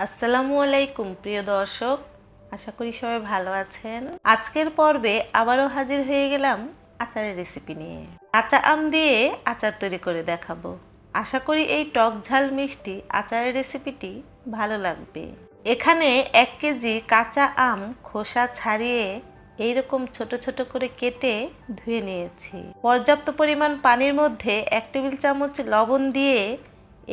আসসালামু আলাইকুম প্রিয় দর্শক, আশা করি সবাই ভালো আছেন। আজকের পর্বে আবারও হাজির হয়ে গেলাম আচারের রেসিপি নিয়ে। কাঁচা আম দিয়ে আচার তৈরি করে দেখাবো। আশা করি এই টক ঝাল মিষ্টি আচারের রেসিপিটি ভালো লাগবে। এখানে 1 কেজি কাঁচা আম খোসা ছাড়িয়ে এইরকম ছোট ছোট করে কেটে ধুয়ে নিয়েছি। পর্যাপ্ত পরিমাণ পানির মধ্যে 1 টেবিল চামচ লবণ দিয়ে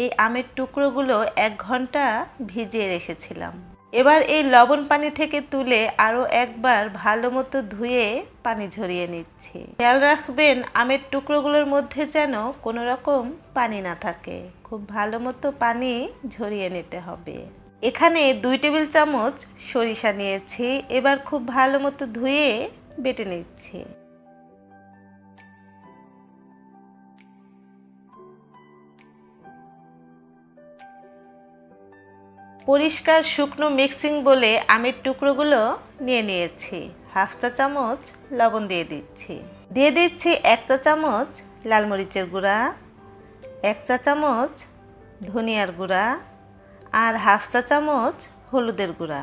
এই আমের টুকরোগুলো 1 ঘন্টা ভিজিয়ে রেখেছিলাম। এবার এই লবণ পানি থেকে তুলে আরও একবার ভালো মতো ধুয়ে পানি ঝরিয়ে নিচ্ছি। খেয়াল রাখবেন আমের টুকরোগুলোর মধ্যে যেন কোনো রকম পানি না থাকে। খুব ভালো মতো পানি ঝরিয়ে নিতে হবে। এখানে 2 টেবিল চামচ সরিষা নিয়েছি। এবার খুব ভালো মতো ধুয়ে বেটে নিচ্ছি। পরিষ্কার শুকনো মিক্সিং বলে আমের টুকরোগুলো নিয়ে নিয়েছি। 1/2 চা চামচ লবণ দিয়ে দিচ্ছি। 1 চা চামচ লাল মরিচের গুঁড়া, 1 চা চামচ ধনিয়ার গুঁড়া আর 1/2 চা চামচ হলুদের গুঁড়া।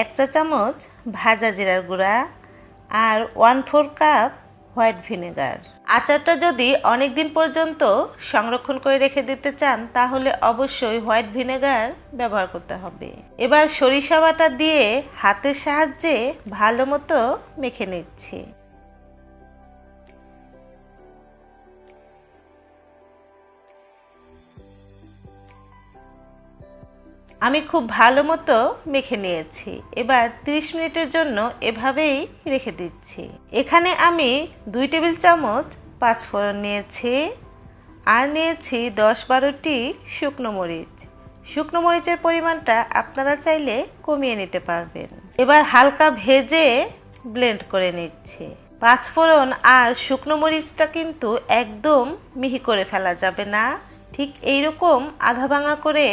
1 চা চামচ ভাজা জিরার গুঁড়া আর 1/4 কাপ হোয়াইট ভিনেগার। আচারটা যদি অনেক দিন পর্যন্ত সংরক্ষণ করে রেখে দিতে চান তাহলে অবশ্যই হোয়াইট ভিনেগার ব্যবহার করতে হবে। এবার সরিষা বাটা দিয়ে হাতের সাহায্যে ভালো মতো মেখে নিচ্ছি। আমি খুব ভালো মতো মেখে নিয়েছি। এবার 30 মিনিটের জন্য এভাবেই রেখে দিচ্ছি। এখানে আমি 2 টেবিল চামচ 5 ফোড়ন নিয়েছি আর নিয়েছি 10-12টি শুকনো মরিচ। শুকনো মরিচের পরিমাণটা আপনারা চাইলে কমিয়ে নিতে পারবেন। এবার হালকা ভেজে ব্লেন্ড করে নিচ্ছি। 5 ফোড়ন আর শুকনো মরিচটা কিন্তু একদম মিহি করে ফেলা যাবে না, ঠিক এইরকম আধা ভাঙা করে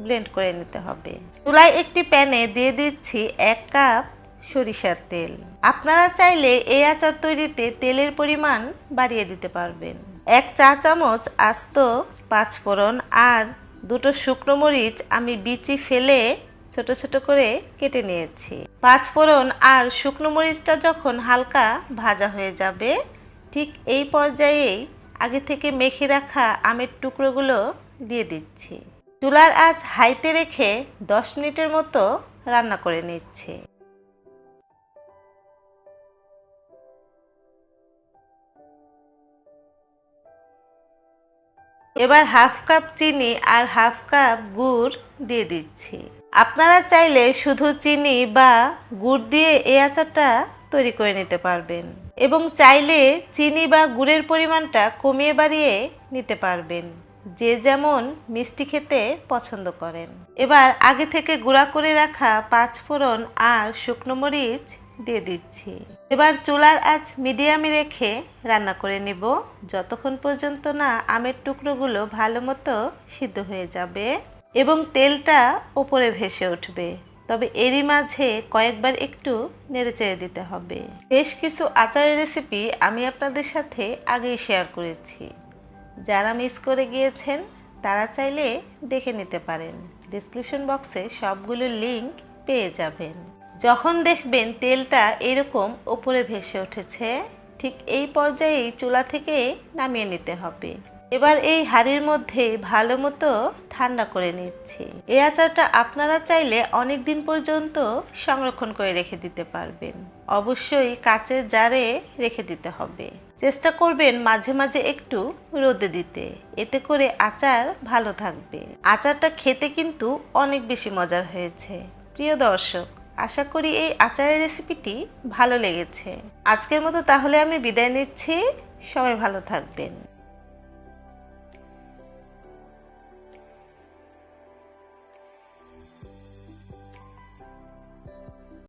ব্লেন্ড করে নিতে হবে। চুলায় একটি প্যানে দিয়ে দিচ্ছি 1 কাপ সরিষার তেল। আপনারা চাইলে এই আচার তৈরিতে তেলের পরিমাণ বাড়িয়ে দিতে পারবেন। 1 চা চামচ আস্ত 5 ফোড়ন আর 2টো শুকনো মরিচ আমি বিচি ফেলে ছোট ছোট করে কেটে নিয়েছি। 5 ফোড়ন আর শুকনো মরিচটা যখন হালকা ভাজা হয়ে যাবে, ঠিক এই পর্যায়েই আগে থেকে মেখে রাখা আমের টুকরোগুলো দিয়ে দিচ্ছি। চুলার আঁচ হাইতে রেখে 10 মিনিটের মতো রান্না করে নিচ্ছি। এবার 1/2 কাপ চিনি আর 1/2 কাপ গুড় দিয়ে দিচ্ছি। আপনারা চাইলে শুধু চিনি বা গুড় দিয়ে এই আচারটা তৈরি করে নিতে পারবেন এবং চাইলে চিনি বা গুড়ের পরিমাণটা কমিয়ে বাড়িয়ে নিতে পারবেন, যে যেমন মিষ্টি খেতে পছন্দ করেন। এবার আগে থেকে গুঁড়া করে রাখা 5 ফোড়ন আর শুকনো মরিচ দিয়ে দিচ্ছি। এবার চুলার আঁচ মিডিয়ামে রেখে রান্না করে নেব যতক্ষণ পর্যন্ত না আমের টুকরোগুলো ভালো মতো সিদ্ধ হয়ে যাবে এবং তেলটা উপরে ভেসে উঠবে। তবে এরই মাঝে কয়েকবার একটু নেড়েচেড়ে দিতে হবে। বেশ কিছু আচারের রেসিপি আমি আপনাদের সাথে আগেই শেয়ার করেছি। যারা মিস করে গিয়েছেন তারা চাইলে দেখে নিতে পারেন। ডেসক্রিপশন বক্সে সবগুলো লিংক পেয়ে যাবেন। যখন দেখবেন তেলটা এরকম উপরে ভেসে উঠেছে, ঠিক এই পর্যায়েই চুলা থেকে নামিয়ে নিতে হবে। এবার এই হাঁড়ির মধ্যে ভালো মতো ঠান্ডা করে নিচ্ছি। এই আচারটা আপনারা চাইলে অনেক দিন পর্যন্ত সংরক্ষণ করে রেখে দিতে পারবেন। অবশ্যই কাচের জারে রেখে দিতে হবে। চেষ্টা করবেন মাঝে মাঝে একটু রোদে দিতে, এতে করে আচার ভালো থাকবে। আচারটা খেতে কিন্তু অনেক বেশি মজার হয়েছে। প্রিয় দর্শক, আশা করি এই আচারের রেসিপিটি ভালো লেগেছে। আজকের মতো তাহলে আমি বিদায় নিচ্ছি। সবাই ভালো থাকবেন।